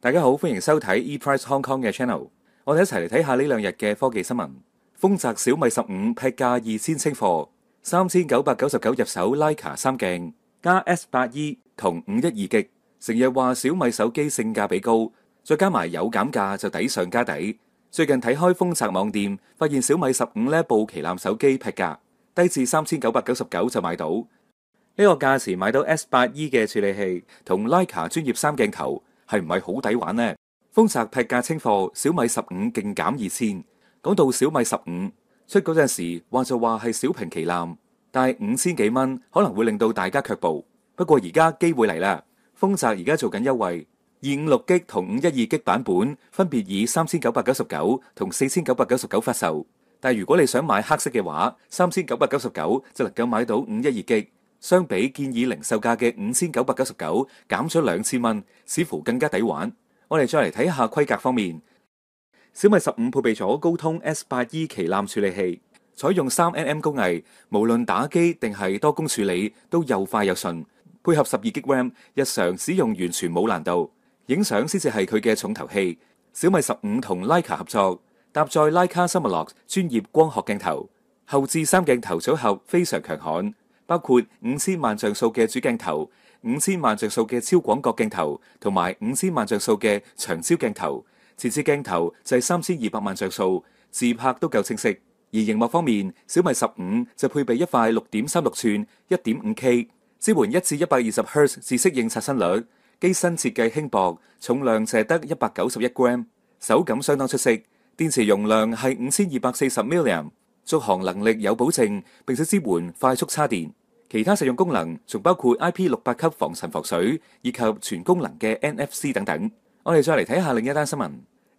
大家好，歡迎收睇 ePrice Hong Kong 嘅 channel。我哋一齊嚟睇下呢兩日嘅科技新聞。豐澤小米15劈價2000清貨，3999入手徠卡三鏡加 S8E 同512G。成日話小米手機性價比高，再加埋有減價就抵上加抵。最近睇開豐澤網店，發現小米15呢部旗艦手機劈價，低至3999就買到。呢個價錢買到 S8E 嘅處理器同徠卡專業三鏡頭，係唔係好抵玩呢？豐澤劈價清貨，小米15勁減2000。講到小米15出嗰陣時，話就話係小屏旗艦，但係5000幾蚊可能會令到大家卻步。不過而家機會嚟啦，豐澤而家做緊優惠，256G 同512G 版本分別以3999同4999發售。但係如果你想買黑色嘅話，3999就能夠買到512G。相比建議零售價嘅5999減咗2000蚊，似乎更加抵玩。我哋再嚟睇下規格方面，小米15配備咗高通 S8E 旗艦處理器，採用3nm工藝，無論打機定係多工處理都又快又順。配合12G RAM，日常使用完全冇難度。影相先至係佢嘅重頭戲。小米15同徠卡合作，搭載徠卡 Summilux 專業光學鏡頭，後置三鏡頭組合非常強悍。包括5000萬像素嘅主鏡頭、5000萬像素嘅超廣角鏡頭同埋5000萬像素嘅長焦鏡頭，前置鏡頭就係3200萬像素，自拍都夠清晰。而熒幕方面，小米15就配備一塊6.36寸 1.5K， 支援1至120Hz 自適應刷新率，機身設計輕薄，重量淨得191 gram， 手感相當出色。電池容量係5240 mAh， 續航能力有保證，並且支援快速插電。其他實用功能仲包括 IP68 級防塵防水以及全功能嘅 NFC 等等。我哋再嚟睇下另一單新聞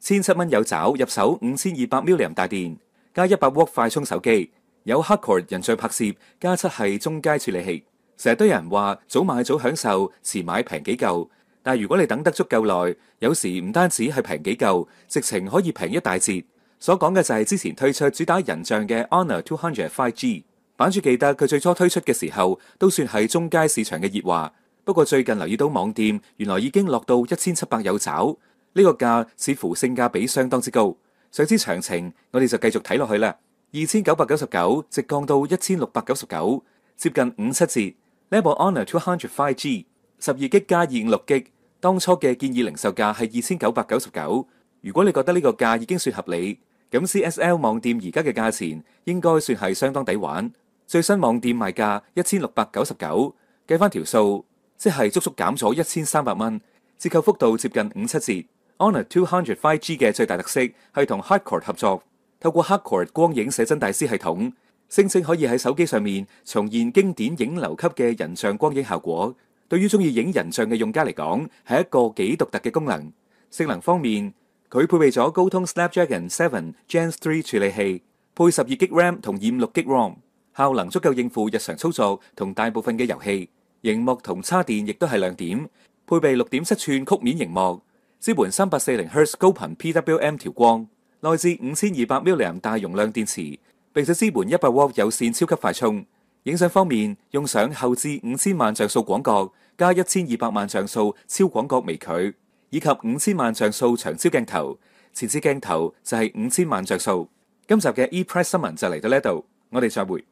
：1700蚊有找入手5200 mAh大電加100W 快充手機，有 Hardcore 人像拍攝加7系中階處理器。成日都有人話早買早享受，遲買平幾嚿。但係如果你等得足夠耐，有時唔單止係平幾嚿，直情可以平一大截。所講嘅就係之前推出主打人像嘅 Honor 200 5G。版主記得佢最初推出嘅時候都算係中階市場嘅熱話，不過最近留意到網店原來已經落到1700有找，呢個價似乎性價比相當之高。想知詳情，我哋就繼續睇落去啦。2999直降到1699，接近57折。呢部 Honor 200 5G 12G 加256G，當初嘅建議零售價係2999。如果你覺得呢個價已經算合理，咁 CSL 網店而家嘅價錢應該算係相當抵玩。最新網店賣價1699，計翻條數，即係足足減咗1300蚊，折扣幅度接近57折。Honor 200 5G 嘅最大特色係同 Hardcore 合作，透過 Hardcore 光影寫真大師系統，聲稱可以喺手機上面重現經典影樓級嘅人像光影效果。對於中意影人像嘅用家嚟講，係一個幾獨特嘅功能。性能方面，佢配備咗高通 Snapdragon 7 Gen 3處理器，配12G RAM 同256G ROM。效能足夠應付日常操作同大部分嘅遊戲，熒幕同叉電亦都係亮點。配備6.7寸曲面熒幕，支援340 Hz 高頻 PWM 調光，內置5200 mAh大容量電池，並且支援100W 有線超級快充。影相方面，用上後置5000萬像素廣角加1200萬像素超廣角微距，以及5000萬像素長焦鏡頭，前置鏡頭就係5000萬像素。今集嘅 ePrice 新聞就嚟到呢度，我哋再會。